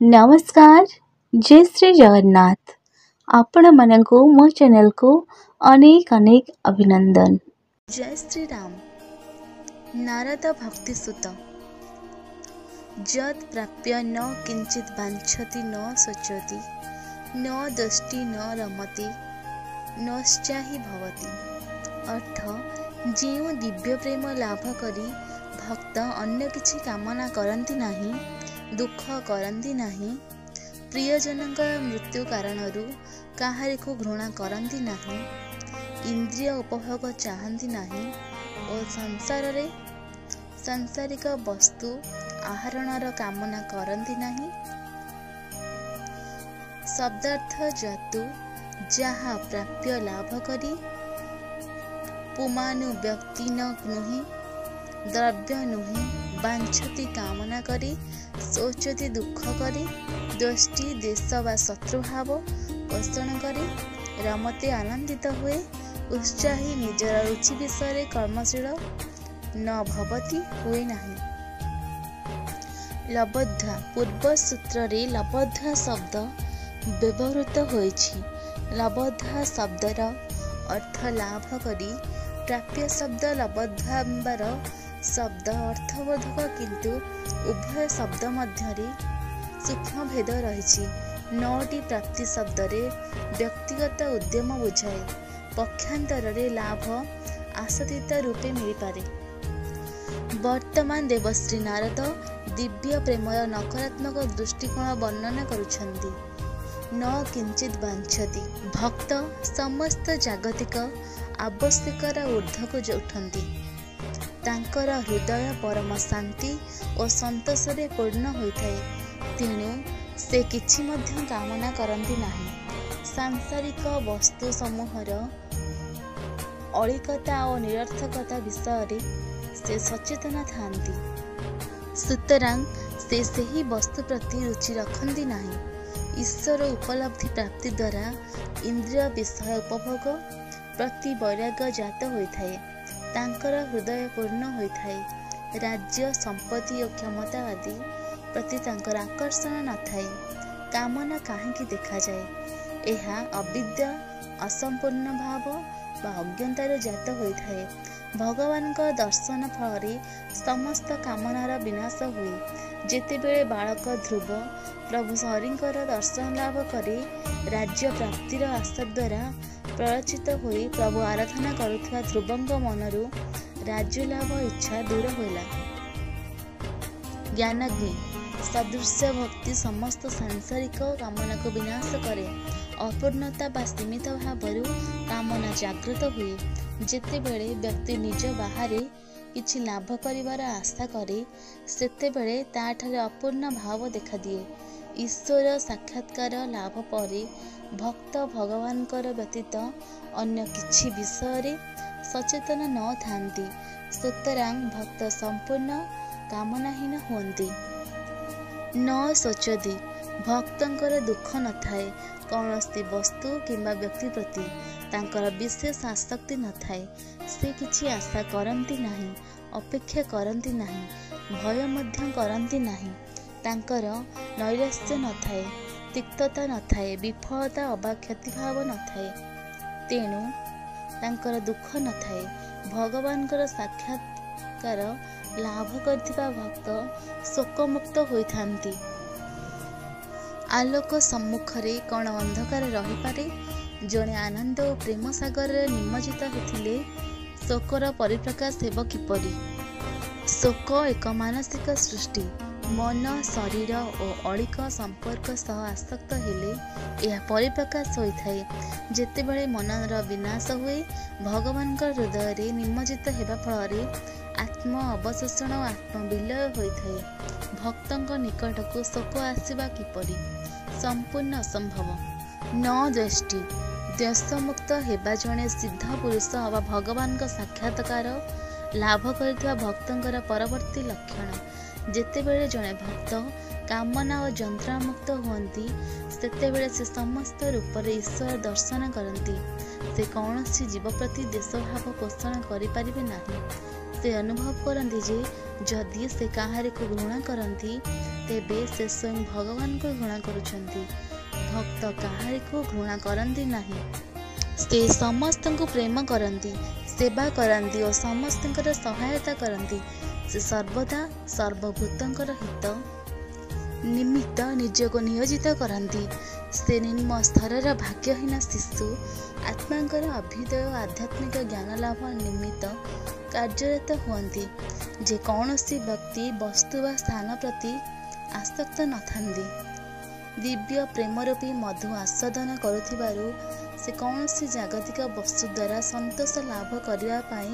नमस्कार। जय श्री जगन्नाथ। आपण मानकु मो चैनल को अनेक अनेक अभिनंदन। जय श्री राम। नारद भक्ति सुत जद प्राप्य न किंचित वांछति न सोचति न दृष्टि न रमति नश्चाहि भवति। अर्थ जो दिव्य प्रेम लाभ करी भक्त अन्य किछि कामना करती नहीं, दुख करती नहीं, प्रियजनक मृत्यु कारणरू काहारी को घृणा करती नहीं, इंद्रिय उपभोग चाहती नहीं और संसार रे सांसारिक वस्तु आहरणर कामना करती नहीं। शब्दार्थ जतु जहा प्राप्य लाभ करी पुमानु व्यक्ति न नुहि, द्रव्य नुहि, वांछति कामना करी, सोचति दुख करी, दृष्टि देश वा शत्रुभाव पोषण करी, रमते आनंदित हुए, उत्साही निजर रुचि विषय कर्मशील न भवति हुए नहीं। लब्धा पूर्व सूत्र रे लब्धा शब्द व्यवहृत होइछि। लब्धा शब्दर अर्थ लाभ करी, प्राप्य शब्द लब्धांबर शब्द अर्थबोधक, किंतु उभय शब्द मध्य सूक्ष्म भेद रही। नौटी प्राप्ति शब्द रे व्यक्तिगत उद्यम बुझाए। पक्षांतर रे लाभ आशातीत रूपे मिल पारे। वर्तमान देवश्री नारद दिव्य प्रेमर नकारात्मक दृष्टिकोण वर्णना करुछन्ति। न किंचित वांछति भक्त समस्त जागतिक आवश्यकर ऊर्ध्वक उठन्ति। तांकर हृदय परम शांति और संतोष रे पूर्ण होइथाए। तेणु से किछि मध्य कामना करती नहीं। सांसारिक वस्तु समूहर अलिकता और निरर्थकता विषय से सचेतन थांती। सुतरां से सही वस्तु प्रति रुचि रखती नहीं। ईश्वर उपलब्धि प्राप्ति द्वारा इंद्रिय विषय उपभोग प्रति वैराग्य जात होइथाए। तांकर हृदय पूर्ण होइथाए। राज्य संपत्ति और क्षमता आदि प्रति तांकर आकर्षण न थाए। कामना काहेकि देखा जाए? यह अविद्या असंपूर्ण भाव वा अज्ञातार जात होइथाए। भगवान का दर्शन फल समस्त कामनार विनाश हुए। जेतेबेले बालक ध्रुव प्रभु हरिंकर दर्शन लाभ करे राज्य प्राप्तिर आशा द्वारा प्ररचित होई प्रभु आराधना करुवा ध्रुवंग मनरू राज्य लाभ इच्छा दूर होला। ज्ञानग्नि सदृश्य भक्ति समस्त सांसारिक कामना को विनाश करे। अपूर्णता वा सीमित भाव कामना जागृत हुए। जेतेबेले व्यक्ति निज बाहरे किछि लाभ करिवार आशा करे सेतेबेले ताठारे अपूर्ण भाव देखा दिए। ईश्वर साक्षात्कार लाभ परे भक्त भगवानकर व्यतीत अन्य किछि विषय सचेतन न थांती। सुतरां भक्त संपूर्ण कामनाहीन होती। न सोचती भक्तंकर दुख न थाए। कौनसी वस्तु किंबा व्यक्ति प्रति तांकर विशेष आसक्ति न थाए। से किछि आशा करती नहीं, अपेक्षा करती नहीं, भय मध्य करती नहीं। तांकर नैराश्य न थाए, तिक्तता न थाए, विफलता अबा क्षतिभाव न थाए। तेणु तांकर दुख न थाए। भगवानकर साक्षात्कार लाभ करथिबा भक्त शोकमुक्त होइथांती। आलोक सम्मुखरे कौन अंधकार रही पारे? जड़े आनंद और प्रेम सागर निमज्जित होथिले शोकर परिप्रकाश हेब किपरि? शोक एक मानसिक सृष्टि। मन शरीर और अलिक संपर्क सह आसक्त हेले यह परिप्रकाश होइथाए। जेतेबेले मनर विनाश हुए भगवान हृदय रे निमज्जित हेबा फल आत्म अवशोषण और आत्मविलय होइथाए। भक्तंक निकटक शोक आसिबा किपरि? संपूर्ण असंभव। न दृष्टि देशमुक्त हेबा जड़े सिद्ध पुरुष अवा भगवान साक्षात्कार लाभ करथिबा भक्तंकर परवर्ती लक्षण। जेतेबेले जड़े भक्त कामना और यंत्रणा मुक्त हुअन्ति सेतेबेले से समस्त रूप रे ईश्वर दर्शन करती। से कौनसी जीव प्रति देशभाव पोषण करि पारिबे नाही। ସେ ଅନୁଭବ କରନ୍ତି ଯେ ଯଦି ସେ କାହାରିକୁ ଘୃଣା କରନ୍ତି ତେବେ ସେ ସ୍ୱୟଂ ଭଗବାନଙ୍କୁ ଘୃଣା କରୁଛନ୍ତି। ଭକ୍ତ କାହାରିକୁ ଘୃଣା କରନ୍ତି ନାହିଁ। ସେ ସମସ୍ତଙ୍କୁ ପ୍ରେମ କରନ୍ତି, ସେବା କରନ୍ତି ଓ ସମସ୍ତଙ୍କର ସହାୟତା କରନ୍ତି। ସେ ସର୍ବଦା ସର୍ବଭୂତଙ୍କର ହିତ ନିମିତ୍ତ ନିଜକୁ ନିୟୋଜିତ କରନ୍ତି। ସେ ନିମ୍ନ ସ୍ତରର ଭାଗ୍ୟହୀନ ଶିଶୁ ଆତ୍ମାଙ୍କର ଅଭ୍ୟୁଦୟ ଓ ଆଧ୍ୟାତ୍ମିକ ଜ୍ଞାନ ଲାଭ ନିମିତ୍ତ କାର୍ଯ୍ୟରତ ହୁଅନ୍ତି। ଯେକୌଣସି ବ୍ୟକ୍ତି ବସ୍ତୁ ବା ସ୍ଥାନ ପ୍ରତି ଆସକ୍ତ ନଥାନ୍ତି। ଦିବ୍ୟ ପ୍ରେମରୂପୀ ମଧୁ ଆସ୍ୱାଦନ କରୁଥିବାରୁ ସେ କୌଣସି ଜାଗତିକ ବସ୍ତୁ ଦ୍ୱାରା ସନ୍ତୋଷ ଲାଭ କରିବା ପାଇଁ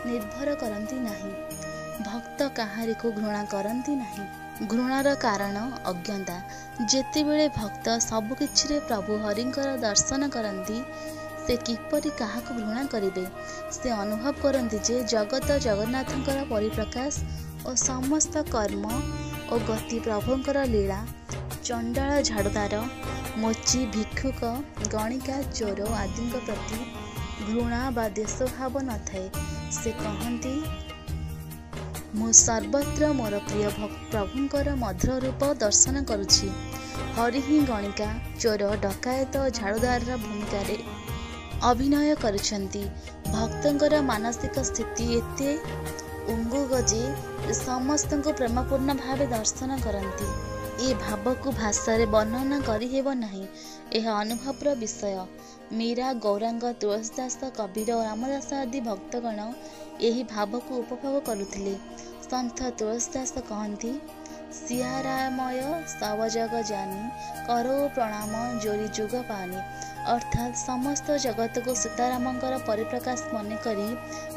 ନିର୍ଭର କରନ୍ତି ନାହିଁ। ଭକ୍ତ କାହାରିକୁ ଘୃଣା କରନ୍ତି ନାହିଁ। ଘୃଣାର କାରଣ ଅଜ୍ଞତା। ଯେତେବେଳେ ଭକ୍ତ ସବୁକିଛିରେ ପ୍ରଭୁ ହରିଙ୍କର ଦର୍ଶନ କରନ୍ତି ସେ କିପରି କାହାକୁ ଘୃଣା କରିବେ? ସେ ଅନୁଭବ କରନ୍ତି ଯେ ଜଗତ ଜଗନ୍ନାଥଙ୍କର ପରିପ୍ରକାଶ ଓ ସମସ୍ତ କର୍ମ ଓ ଗତି ପ୍ରଭୁଙ୍କର ଲୀଳା। ଚଣ୍ଡାଳ, ଝାଡ଼ୁଦାର, ମୋଚି, ଭିକ୍ଷୁକ, ଗଣିକା, ଚୋର ଆଦିଙ୍କ ପ୍ରତି ଘୃଣା ବା ଦେଶଭାବ ନଥାଏ। ସେ କହନ୍ତି, ମୁଁ ସର୍ବତ୍ର ମୋର ପ୍ରିୟ ପ୍ରଭୁଙ୍କର ମଧୁର ରୂପ ଦର୍ଶନ କରୁଛି। ହରି ହିଁ ଗଣିକା, ଚୋର, ଡକାୟତ ଓ ଝାଡ଼ୁଦାରର ଭୂମିକାରେ ଅଭିନୟ କରୁଛନ୍ତି। ଭକ୍ତଙ୍କର ମାନସିକ ସ୍ଥିତି ଏତେ ଉଙ୍ଗୁଗ ଯେ ସମସ୍ତଙ୍କୁ ପ୍ରେମପୂର୍ଣ୍ଣ ଭାବେ ଦର୍ଶନ କରନ୍ତି। ଏ ଭାବକୁ ଭାଷାରେ ବର୍ଣ୍ଣନା କରିହେବ ନାହିଁ। ଏହା ଅନୁଭବର ବିଷୟ। ମୀରା, ଗୌରାଙ୍ଗ, ତୁଳସୀଦାସ, କବୀର ଓ ରାମଦାସ ଆଦି ଭକ୍ତଗଣ ଏହି ଭାବକୁ ଉପଭୋଗ କରୁଥିଲେ। ସନ୍ଥ ତୁଳସୀଦାସ କହନ୍ତି, ସିଆରାମୟ ସବ ଜଗ ଜାନି କରୋ ପ୍ରଣାମ ଜୋରି ଯୁଗ ପାନି। ଅର୍ଥାତ୍ ସମସ୍ତ ଜଗତକୁ ସୀତାରାମଙ୍କର ପରିପ୍ରକାଶ ମନେକରି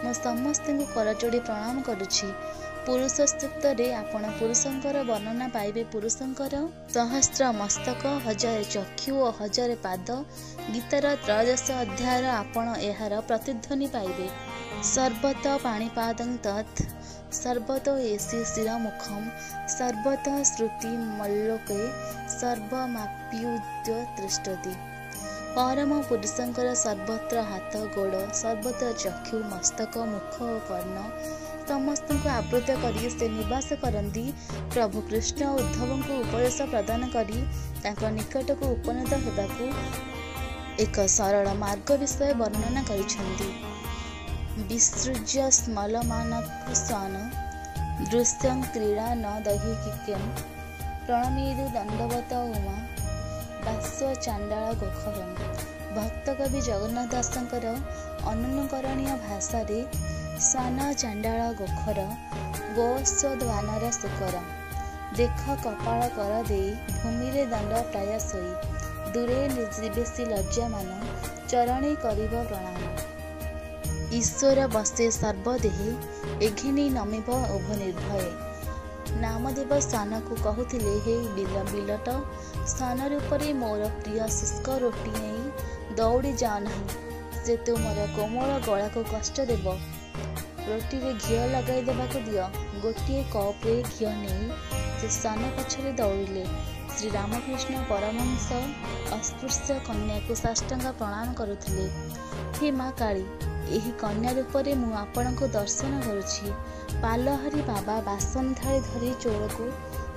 ମୁଁ ସମସ୍ତଙ୍କୁ କରଯୋଡ଼ି ପ୍ରଣାମ କରୁଛି। ପୁରୁଷ ସୂକ୍ତରେ ଆପଣ ପୁରୁଷଙ୍କର ବର୍ଣ୍ଣନା ପାଇବେ। ପୁରୁଷଙ୍କର ସହସ୍ର ମସ୍ତକ, 1000 ଚକ୍ଷୁ ଓ 1000 ପାଦ। ଗୀତାର ତ୍ରୟୋଦଶ ଅଧ୍ୟାୟର ଆପଣ ଏହାର ପ୍ରତିଧ୍ୱନି ପାଇବେ। ସର୍ବତ ପାଣିପାଦଂ ତତ୍ ସର୍ବତ ଏସି ଶିରମୁଖମ୍ ସର୍ବତ ଶ୍ରୁତି ମଲ୍ଲୋକେ ସର୍ବମାପ୍ୟୁଜ୍ୟ ତିଷ୍ଠତି। ପରମ ପୁରୁଷଙ୍କର ସର୍ବତ୍ର ହାତ, ଗୋଡ଼, ସର୍ବତ୍ର ଚକ୍ଷୁ, ମସ୍ତକ, ମୁଖ ଓ କର୍ଣ୍ଣ ସମସ୍ତଙ୍କୁ ଆବୃତ କରି ସେ ନିବାସ କରନ୍ତି। ପ୍ରଭୁ କୃଷ୍ଣ ଉଦ୍ଧବଙ୍କୁ ଉପଦେଶ ପ୍ରଦାନ କରି ତାଙ୍କ ନିକଟକୁ ଉପନୀତ ହେବାକୁ ଏକ ସରଳ ମାର୍ଗ ବିଷୟ ବର୍ଣ୍ଣନା କରିଛନ୍ତି। ବିସୃଜ୍ୟ ସ୍ମଲମାନକୁଶାନ ଦୃଶ୍ୟଂ କ୍ରୀଡ଼ା ନ ଦୈହିକିକ୍ୟଂ ପ୍ରଣମେଦୁ ଦଣ୍ଡବତ ଉମା ବାସ୍ୟ ଚାଣ୍ଡାଳ ଗୋଖରମ୍। ଭକ୍ତ କବି ଜଗନ୍ନାଥ ଦାସଙ୍କର ଅନନୁକରଣୀୟ ଭାଷାରେ ସ୍ୱାନ ଚାଣ୍ଡାଳ ଗୋଖର ଗୋସ୍ୱ ଶୂକର ଦେଖ କପାଳ କର ଦେଇ ଭୂମିରେ ଦଣ୍ଡ ପ୍ରାୟ ଶୋଇ ଦୂରେ ନିର୍ଜୀବେଶୀ ଲଜ୍ଜାମାନ ଚରଣେ କରିବ ପ୍ରଣାମ। ଈଶ୍ୱର ବସେ ସର୍ବଦେହେ ଏଘେନି ନମିବ ଉଭ ନିର୍ଭୟେ। ନାମଦେବ ସ୍ୱାନକୁ କହୁଥିଲେ, ହେ ବିଲଟ, ସ୍ୱାନ ରୂପରେ ମୋର ପ୍ରିୟ ଶୁଷ୍କ ରୁଟି ନେଇ ଦୌଡ଼ି ଯାଅ ନାହିଁ। ସେ ତୁମର କୋମଳ ଗଳାକୁ କଷ୍ଟ ଦେବ। ରୁଟିରେ ଘିଅ ଲଗାଇ ଦେବାକୁ ଦିଅ। ଗୋଟିଏ କପ୍ରେ ଘିଅ ନେଇ ସେ ସ୍ୱାନ ପଛରେ ଦୌଡ଼ିଲେ। ଶ୍ରୀରାମକୃଷ୍ଣ ପରମହଂସ ଅସ୍ପୃଶ୍ୟ କନ୍ୟାକୁ ସାଷ୍ଟାଙ୍ଗ ପ୍ରଣାମ କରୁଥିଲେ। ହେ ମା କାଳୀ, ଏହି କନ୍ୟା ରୂପରେ ମୁଁ ଆପଣଙ୍କୁ ଦର୍ଶନ କରୁଛି। ପାଲହରି ବାବା ବାସନ ଥାଳି ଧରି ଚୋରକୁ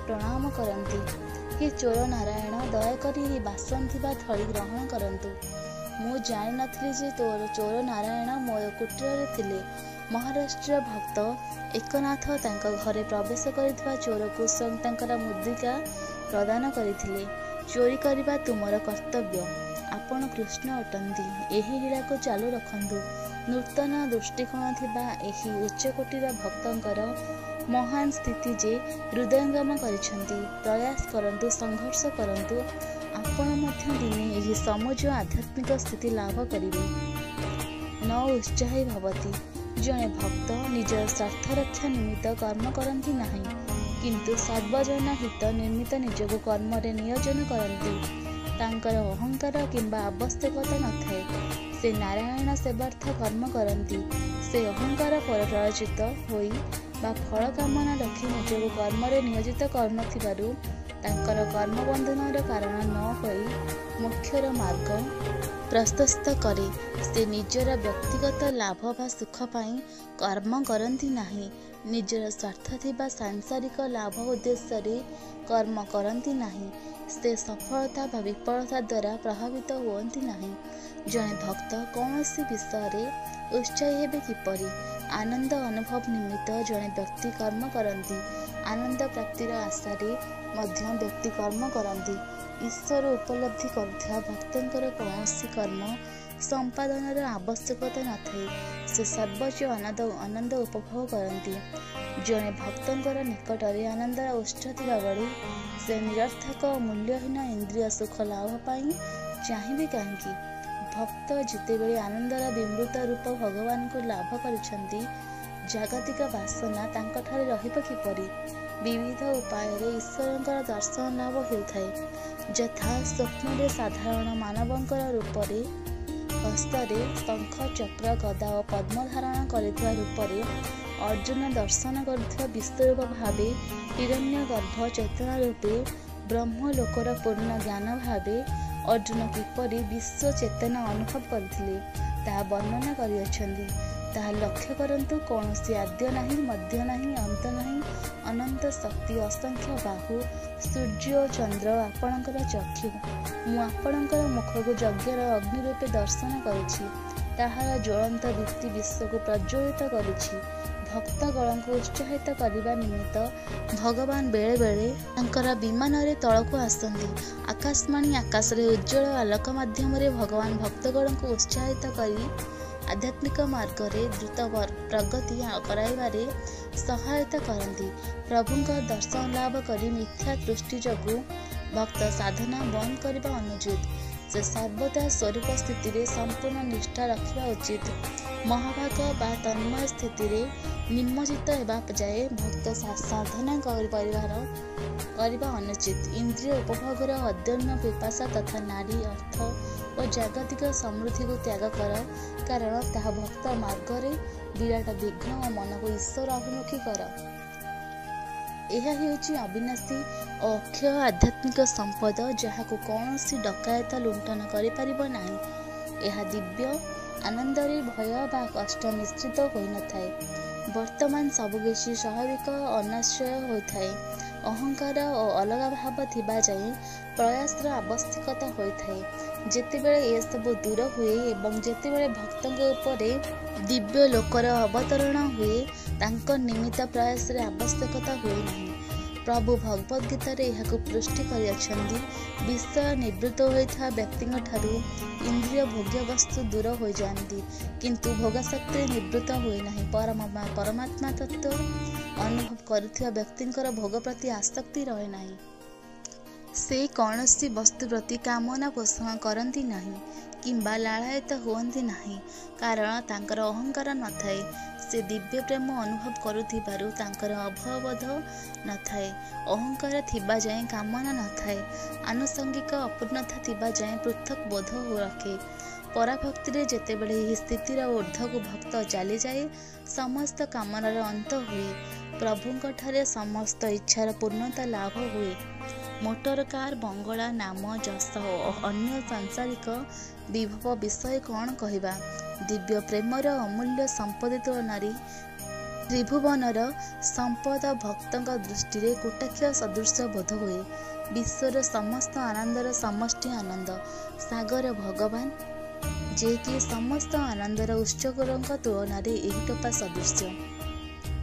ପ୍ରଣାମ କରନ୍ତି। ହେ ଚୋର ନାରାୟଣ, ଦୟାକରି ଏହି ବାସନ ଥିବା ଥଳି ଗ୍ରହଣ କରନ୍ତୁ। ମୁଁ ଜାଣିନଥିଲି ଯେ ଚୋର ନାରାୟଣ ମୋ କୁଟୀରରେ ଥିଲେ। ମହାରାଷ୍ଟ୍ର ଭକ୍ତ ଏକନାଥ ତାଙ୍କ ଘରେ ପ୍ରବେଶ କରିଥିବା ଚୋରକୁ ସ୍ୱୟଂ ତାଙ୍କର ମୁଦ୍ରିକା ପ୍ରଦାନ କରିଥିଲେ। ଚୋରି କରିବା ତୁମର କର୍ତ୍ତବ୍ୟ। ଆପଣ କୃଷ୍ଣ ଅଟନ୍ତି। ଏହି ଲୀଳାକୁ ଚାଲୁ ରଖନ୍ତୁ। ନୂତନ ଦୃଷ୍ଟିକୋଣ ଥିବା ଏହି ଉଚ୍ଚକୋଟୀର ଭକ୍ତଙ୍କର ମହାନ ସ୍ଥିତି ଯେ ହୃଦୟଙ୍ଗମ କରିଛନ୍ତି। ପ୍ରୟାସ କରନ୍ତୁ, ସଂଘର୍ଷ କରନ୍ତୁ। ଆପଣ ମଧ୍ୟ ଦିନେ ଏହି ସମୁଜ ଆଧ୍ୟାତ୍ମିକ ସ୍ଥିତି ଲାଭ କରିବେ। ନ ଉତ୍ସାହୀ ଭବତି। ଜଣେ ଭକ୍ତ ନିଜର ସ୍ୱାର୍ଥ ରକ୍ଷା ନିମିତ୍ତ କର୍ମ କରନ୍ତି ନାହିଁ, କିନ୍ତୁ ସର୍ବଜନ ହିତ ନିମିତ୍ତ ନିଜକୁ କର୍ମରେ ନିୟୋଜନ କରନ୍ତି। ତାଙ୍କର ଅହଙ୍କାର କିମ୍ବା ଆବଶ୍ୟକତା ନଥାଏ। ସେ ନାରାୟଣ ସେବାର୍ଥ କର୍ମ କରନ୍ତି। ସେ ଅହଙ୍କାର ପ୍ରରୋଚିତ ହୋଇ ବା ଫଳ କାମନା ରଖି ନିଜକୁ କର୍ମରେ ନିୟୋଜିତ କରୁନଥିବାରୁ ତାଙ୍କର କର୍ମବନ୍ଧନର କାରଣ ନ ହୋଇ ମୋକ୍ଷର ମାର୍ଗ ପ୍ରଶସ୍ତ କରେ। ସେ ନିଜର ବ୍ୟକ୍ତିଗତ ଲାଭ ବା ସୁଖ ପାଇଁ କର୍ମ କରନ୍ତି ନାହିଁ। ନିଜର ସ୍ୱାର୍ଥ ଥିବା ସାଂସାରିକ ଲାଭ ଉଦ୍ଦେଶ୍ୟରେ କର୍ମ କରନ୍ତି ନାହିଁ। ସେ ସଫଳତା ବା ବିଫଳତା ଦ୍ୱାରା ପ୍ରଭାବିତ ହୁଅନ୍ତି ନାହିଁ। ଜଣେ ଭକ୍ତ କୌଣସି ବିଷୟରେ ଉତ୍ସାହୀ ହେବେ କିପରି? ଆନନ୍ଦ ଅନୁଭବ ନିମିତ୍ତ ଜଣେ ବ୍ୟକ୍ତି କର୍ମ କରନ୍ତି। ଆନନ୍ଦ ପ୍ରାପ୍ତିର ଆଶାରେ ମଧ୍ୟ ବ୍ୟକ୍ତି କର୍ମ କରନ୍ତି। ଈଶ୍ୱର ଉପଲବ୍ଧି କରୁଥିବା ଭକ୍ତଙ୍କର କୌଣସି କର୍ମ ସମ୍ପାଦନର ଆବଶ୍ୟକତା ନଥାଏ। ସେ ସର୍ବୋଚ୍ଚ ଆନନ୍ଦ ଉପଭୋଗ କରନ୍ତି। ଜଣେ ଭକ୍ତଙ୍କର ନିକଟରେ ଆନନ୍ଦର ଉତ୍ସ ଥିବାବେଳେ ସେ ନିରର୍ଥକ ଓ ମୂଲ୍ୟହୀନ ଇନ୍ଦ୍ରିୟ ସୁଖ ଲାଭ ପାଇଁ ଚାହିଁବେ କାହିଁକି? ଭକ୍ତ ଯେତେବେଳେ ଆନନ୍ଦର ବିମୃତ ରୂପ ଭଗବାନଙ୍କୁ ଲାଭ କରିଛନ୍ତି, ଜାଗତିକ ବାସନା ତାଙ୍କଠାରେ ରହିବ କିପରି? ବିବିଧ ଉପାୟରେ ଈଶ୍ୱରଙ୍କର ଦର୍ଶନ ଲାଭ ହେଉଥାଏ। ଯଥା ସ୍ୱପ୍ନରେ ସାଧାରଣ ମାନବଙ୍କର ରୂପରେ, ହସ୍ତରେ ଶଙ୍ଖ ଚକ୍ର ଗଦା ଓ ପଦ୍ମ ଧାରଣ କରିଥିବା ରୂପରେ, ଅର୍ଜୁନ ଦର୍ଶନ କରୁଥିବା ବିଶ୍ୱରୂପ ଭାବେ, ହିରଣ୍ୟଗର୍ଭ ଚୈତନ୍ୟ ରୂପେ, ବ୍ରହ୍ମଲୋକର ପୂର୍ଣ୍ଣ ଜ୍ଞାନ ଭାବେ ଅର୍ଜୁନ କିପରି ବିଶ୍ୱ ଚେତନା ଅନୁଭବ କରିଥିଲେ, ତାହା ବର୍ଣ୍ଣନା କରିଅଛନ୍ତି। ତାହା ଲକ୍ଷ୍ୟ କରନ୍ତୁ। କୌଣସି ଆଦ୍ୟ ନାହିଁ, ମଧ୍ୟ ନାହିଁ, ଅନ୍ତ ନାହିଁ। ଅନନ୍ତ ଶକ୍ତି, ଅସଂଖ୍ୟ ବାହୁ, ସୂର୍ଯ୍ୟ ଓ ଚନ୍ଦ୍ର ଆପଣଙ୍କର ଚକ୍ଷୁ। ମୁଁ ଆପଣଙ୍କର ମୁଖକୁ ଯଜ୍ଞର ଅଗ୍ନି ରୂପେ ଦର୍ଶନ କରୁଛି। ତାହାର ଜ୍ୱଳନ୍ତ ଦୀପ୍ତି ବିଶ୍ୱକୁ ପ୍ରଜ୍ୱଳିତ କରୁଛି। ଭକ୍ତଗଣଙ୍କୁ ଉତ୍ସାହିତ କରିବା ନିମିତ୍ତ ଭଗବାନ ବେଳେ ବେଳେ ତାଙ୍କର ବିମାନରେ ତଳକୁ ଆସନ୍ତି। ଆକାଶବାଣୀ ଆକାଶରେ ଉଜ୍ଜ୍ୱଳ ଆଲୋକ ମାଧ୍ୟମରେ ଭଗବାନ ଭକ୍ତଗଣଙ୍କୁ ଉତ୍ସାହିତ କରି ଆଧ୍ୟାତ୍ମିକ ମାର୍ଗରେ ଦ୍ରୁତ ପ୍ରଗତି କରାଇବାରେ ସହାୟତା କରନ୍ତି। ପ୍ରଭୁଙ୍କ ଦର୍ଶନ ଲାଭ କରି ମିଥ୍ୟା ଦୃଷ୍ଟି ଯୋଗୁଁ ଭକ୍ତ ସାଧନା ବନ୍ଦ କରିବା ଅନୁଚିତ। ସେ ସର୍ବଦା ସ୍ୱରୂପ ସ୍ଥିତିରେ ସମ୍ପୂର୍ଣ୍ଣ ନିଷ୍ଠା ରଖିବା ଉଚିତ। ମହାଭାଗ ବା ତନ୍ମୟ ସ୍ଥିତିରେ ନିମଜ୍ଜିତ ହେବା ଯାଏ ଭକ୍ତ ସାଧନା କରିବା ଅନୁଚିତ। ଇନ୍ଦ୍ରିୟ ଉପଭୋଗର ଅଦମ୍ୟ ପିପାସା ତଥା ନାରୀ, ଅର୍ଥ ଓ ଜାଗତିକ ସମୃଦ୍ଧିକୁ ତ୍ୟାଗ କର, କାରଣ ତାହା ଭକ୍ତ ମାର୍ଗରେ ବିରାଟ ବିଘ୍ନ ଓ ମନକୁ ଈଶ୍ୱର ଅଭିମୁଖୀ କର। ଏହା ହେଉଛି ଅବିନାଶୀ ଓ ଅକ୍ଷୟ ଆଧ୍ୟାତ୍ମିକ ସମ୍ପଦ, ଯାହାକୁ କୌଣସି ଡକାୟତ ଲୁଣ୍ଠନ କରିପାରିବ ନାହିଁ। ଏହା ଦିବ୍ୟ ଆନନ୍ଦରେ ଭୟ ବା କଷ୍ଟ ମିଶ୍ରିତ ହୋଇନଥାଏ। ବର୍ତ୍ତମାନ ସବୁକିଛି ସ୍ୱାଭାବିକ ଓ ଅନାଶ୍ରୟ ହୋଇଥାଏ। ଅହଙ୍କାର ଓ ଅଲଗା ଭାବ ଥିବା ଯାଏ ପ୍ରୟାସର ଆବଶ୍ୟକତା ହୋଇଥାଏ। ଯେତେବେଳେ ଏସବୁ ଦୂର ହୁଏ ଏବଂ ଯେତେବେଳେ ଭକ୍ତଙ୍କ ଉପରେ ଦିବ୍ୟ ଲୋକର ଅବତରଣ ହୁଏ, ତାଙ୍କ ନିମିତ୍ତ ପ୍ରୟାସର ଆବଶ୍ୟକତା ହୁଏ ନାହିଁ। ପ୍ରଭୁ ଭଗବଦ୍ ଗୀତାରେ ଏହାକୁ ପୁଷ୍ଟି କରିଅଛନ୍ତି। ବିଷୟ ନିବୃତ୍ତ ହୋଇଥିବା ବ୍ୟକ୍ତିଙ୍କ ଠାରୁ ଇନ୍ଦ୍ରିୟ ଭୋଗ୍ୟ ବସ୍ତୁ ଦୂର ହୋଇଯାଆନ୍ତି, କିନ୍ତୁ ଭୋଗାସକ୍ତିରେ ନିବୃତ୍ତ ହୁଏ ନାହିଁ। ପରମାତ୍ମା ତତ୍ତ୍ୱ ଅନୁଭବ କରୁଥିବା ବ୍ୟକ୍ତିଙ୍କର ଭୋଗ ପ୍ରତି ଆସକ୍ତି ରହେ ନାହିଁ। ସେ କୌଣସି ବସ୍ତୁ ପ୍ରତି କାମନା ପୋଷଣ କରନ୍ତି ନାହିଁ କିମ୍ବା ଲାଳାୟିତ ହୁଅନ୍ତି ନାହିଁ, କାରଣ ତାଙ୍କର ଅହଙ୍କାର ନଥାଏ। ସେ ଦିବ୍ୟ ପ୍ରେମ ଅନୁଭବ କରୁଥିବାରୁ ତାଙ୍କର ଅଭୟବୋଧ ନଥାଏ। ଅହଙ୍କାର ଥିବା ଯାଏଁ କାମନା ନଥାଏ। ଆନୁଷଙ୍ଗିକ ଅପୂର୍ଣ୍ଣତା ଥିବା ଯାଏଁ ପୃଥକ୍ ବୋଧ ରଖେ। ପରାଭକ୍ତିରେ ଯେତେବେଳେ ଏହି ସ୍ଥିତିର ଊର୍ଦ୍ଧ୍ୱକୁ ଭକ୍ତ ଚାଲିଯାଏ, ସମସ୍ତ କାମନାର ଅନ୍ତ ହୁଏ। ପ୍ରଭୁଙ୍କଠାରେ ସମସ୍ତ ଇଚ୍ଛାର ପୂର୍ଣ୍ଣତା ଲାଭ ହୁଏ। ମୋଟର କାର, ବଙ୍ଗଳା, ନାମ, ଯଶ ଓ ଅନ୍ୟ ସାଂସାରିକ ବିଭବ ବିଷୟ କ'ଣ କହିବା? ଦିବ୍ୟ ପ୍ରେମର ଅମୂଲ୍ୟ ସମ୍ପତ୍ତି ତୁଳନାରେ ତ୍ରିଭୁବନର ସମ୍ପଦ ଭକ୍ତଙ୍କ ଦୃଷ୍ଟିରେ କୁଟାକ୍ଷ ସଦୃଶ ବୋଧ ହୁଏ। ବିଶ୍ୱର ସମସ୍ତ ଆନନ୍ଦର ସମଷ୍ଟି ଆନନ୍ଦ ସାଗର ଭଗବାନ, ଯିଏକି ସମସ୍ତ ଆନନ୍ଦର ଉତ୍ସଙ୍କ ତୁଳନାରେ ଏହି ଟୋପା ସଦୃଶ୍ୟ।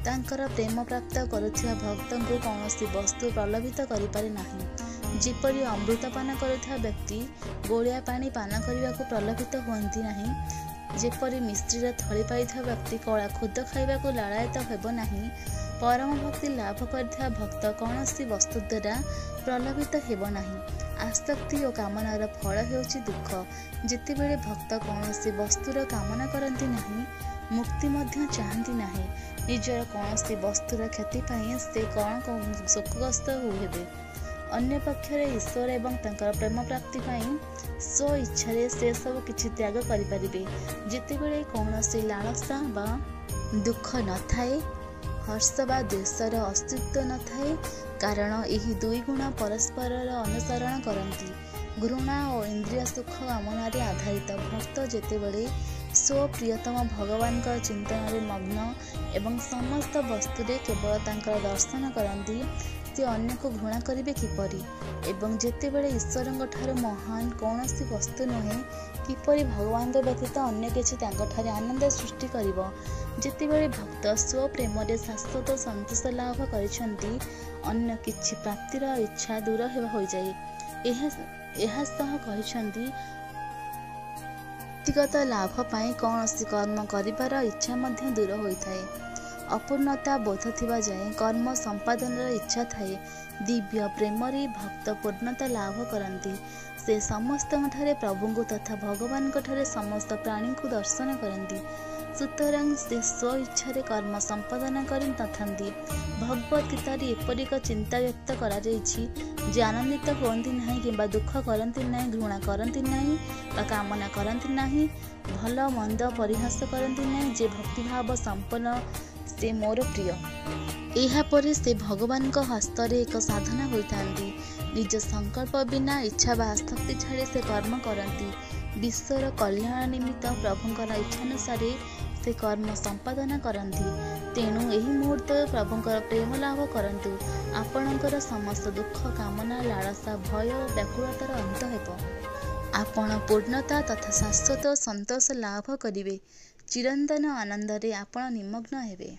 ତାଙ୍କର ପ୍ରେମ ପ୍ରାପ୍ତ କରୁଥିବା ଭକ୍ତଙ୍କୁ କୌଣସି ବସ୍ତୁ ପ୍ରଲୋଭିତ କରିପାରେ ନାହିଁ। ଯେପରି ଅମୃତ ପାନ କରୁଥିବା ବ୍ୟକ୍ତି ଗୋଳିଆ ପାଣି ପାନ କରିବାକୁ ପ୍ରଲୋଭିତ ହୁଅନ୍ତି ନାହିଁ, ଯେପରି ମିଶ୍ରିର ଥଳି ପାଇଥିବା ବ୍ୟକ୍ତି କଳା ଖୁଦ ଖାଇବାକୁ ଲାଳାୟିତ ହେବ ନାହିଁ, ପରମ ଭକ୍ତି ଲାଭ କରିଥିବା ଭକ୍ତ କୌଣସି ବସ୍ତୁ ଦ୍ୱାରା ପ୍ରଲୋଭିତ ହେବ ନାହିଁ। ଆସକ୍ତି ଓ କାମନାର ଫଳ ହେଉଛି ଦୁଃଖ। ଯେତେବେଳେ ଭକ୍ତ କୌଣସି ବସ୍ତୁର କାମନା କରନ୍ତି ନାହିଁ, ମୁକ୍ତି ମଧ୍ୟ ଚାହାନ୍ତି ନାହିଁ, ନିଜର କୌଣସି ବସ୍ତୁର କ୍ଷତି ପାଇଁ ସେ କ'ଣ ଶୋକଗ୍ରସ୍ତ ହେବେ। ଅନ୍ୟପକ୍ଷରେ ଈଶ୍ୱର ଏବଂ ତାଙ୍କର ପ୍ରେମ ପ୍ରାପ୍ତି ପାଇଁ ସ୍ୱ ଇଚ୍ଛାରେ ସେ ସବୁ କିଛି ତ୍ୟାଗ କରିପାରିବେ। ଯେତେବେଳେ କୌଣସି ଲାଳସା ବା ଦୁଃଖ ନଥାଏ, ହର୍ଷ ବା ଦ୍ୱେଷର ଅସ୍ତିତ୍ୱ ନଥାଏ, କାରଣ ଏହି ଦୁଇ ଗୁଣ ପରସ୍ପରର ଅନୁସରଣ କରନ୍ତି। ଘୃଣା ଓ ଇନ୍ଦ୍ରିୟ ସୁଖ କାମନାରେ ଆଧାରିତ ଭକ୍ତ ଯେତେବେଳେ ସ୍ୱପ୍ରିୟତମ ଭଗବାନଙ୍କ ଚିନ୍ତନରେ ମଗ୍ନ ଏବଂ ସମସ୍ତ ବସ୍ତୁରେ କେବଳ ତାଙ୍କର ଦର୍ଶନ କରନ୍ତି, ସେ ଅନ୍ୟକୁ ଘୃଣା କରିବେ କିପରି? ଏବଂ ଯେତେବେଳେ ଈଶ୍ୱରଙ୍କ ଠାରୁ ମହାନ କୌଣସି ବସ୍ତୁ ନୁହେଁ, କିପରି ଭଗବାନଙ୍କ ବ୍ୟତୀତ ଅନ୍ୟ କିଛି ତାଙ୍କଠାରେ ଆନନ୍ଦ ସୃଷ୍ଟି କରିବ? ଯେତେବେଳେ ଭକ୍ତ ସ୍ୱପ୍ରେମରେ ଶାଶ୍ୱତ ସନ୍ତୋଷ ଲାଭ କରିଛନ୍ତି, ଅନ୍ୟ କିଛି ପ୍ରାପ୍ତିର ଇଚ୍ଛା ଦୂର ହୋଇଯାଏ। ଏହା ସହ କହିଛନ୍ତି, ବ୍ୟକ୍ତିଗତ ଲାଭ ପାଇଁ କୌଣସି କର୍ମ କରିବାର ଇଚ୍ଛା ମଧ୍ୟ ଦୂର ହୋଇଥାଏ। ଅପୂର୍ଣ୍ଣତା ବୋଧ ଥିବା ଯାଏ କର୍ମ ସମ୍ପାଦନର ଇଚ୍ଛା ଥାଏ। ଦିବ୍ୟ ପ୍ରେମରେ ଭକ୍ତ ପୂର୍ଣ୍ଣତା ଲାଭ କରନ୍ତି। ସେ ସମସ୍ତଙ୍କଠାରେ ପ୍ରଭୁଙ୍କୁ ତଥା ଭଗବାନଙ୍କଠାରେ ସମସ୍ତ ପ୍ରାଣୀଙ୍କୁ ଦର୍ଶନ କରନ୍ତି। ସୁତରାଂ ସେ ସ୍ୱ ଇଚ୍ଛାରେ କର୍ମ ସମ୍ପାଦନ କରିନଥାନ୍ତି। ଭଗବତ୍ ଗୀତାରେ ଏପରି ଏକ ଚିନ୍ତା ବ୍ୟକ୍ତ କରାଯାଇଛି ଯେ ଆନନ୍ଦିତ ହୁଅନ୍ତି ନାହିଁ କିମ୍ବା ଦୁଃଖ କରନ୍ତି ନାହିଁ, ଘୃଣା କରନ୍ତି ନାହିଁ ବା କାମନା କରନ୍ତି ନାହିଁ, ଭଲ ମନ୍ଦ ପରିହାସ କରନ୍ତି ନାହିଁ, ଯେ ଭକ୍ତିଭାବ ସମ୍ପନ୍ନ ସେ ମୋର ପ୍ରିୟ। ଏହାପରେ ସେ ଭଗବାନଙ୍କ ହସ୍ତରେ ଏକ ସାଧନା ହୋଇଥାନ୍ତି। ନିଜ ସଂକଳ୍ପ ବିନା ଇଚ୍ଛା ବା ଆସକ୍ତି ଛାଡ଼ି ସେ କର୍ମ କରନ୍ତି। ବିଶ୍ୱର କଲ୍ୟାଣ ନିମିତ୍ତ ପ୍ରଭୁଙ୍କର ଇଚ୍ଛାନୁସାରେ ସେ କର୍ମ ସମ୍ପାଦନ କରନ୍ତି। ତେଣୁ ଏହି ମୁହୂର୍ତ୍ତରେ ପ୍ରଭୁଙ୍କର ପ୍ରେମ ଲାଭ କରନ୍ତୁ। ଆପଣଙ୍କର ସମସ୍ତ ଦୁଃଖ, କାମନା, ଲାଳସା, ଭୟ ଓ ବ୍ୟାକୁଳତାର ଅନ୍ତ ହେବ। ଆପଣ ପୂର୍ଣ୍ଣତା ତଥା ଶାଶ୍ୱତ ସନ୍ତୋଷ ଲାଭ କରିବେ। ଚିରନ୍ତନ ଆନନ୍ଦରେ ଆପଣ ନିମଗ୍ନ ହେବେ।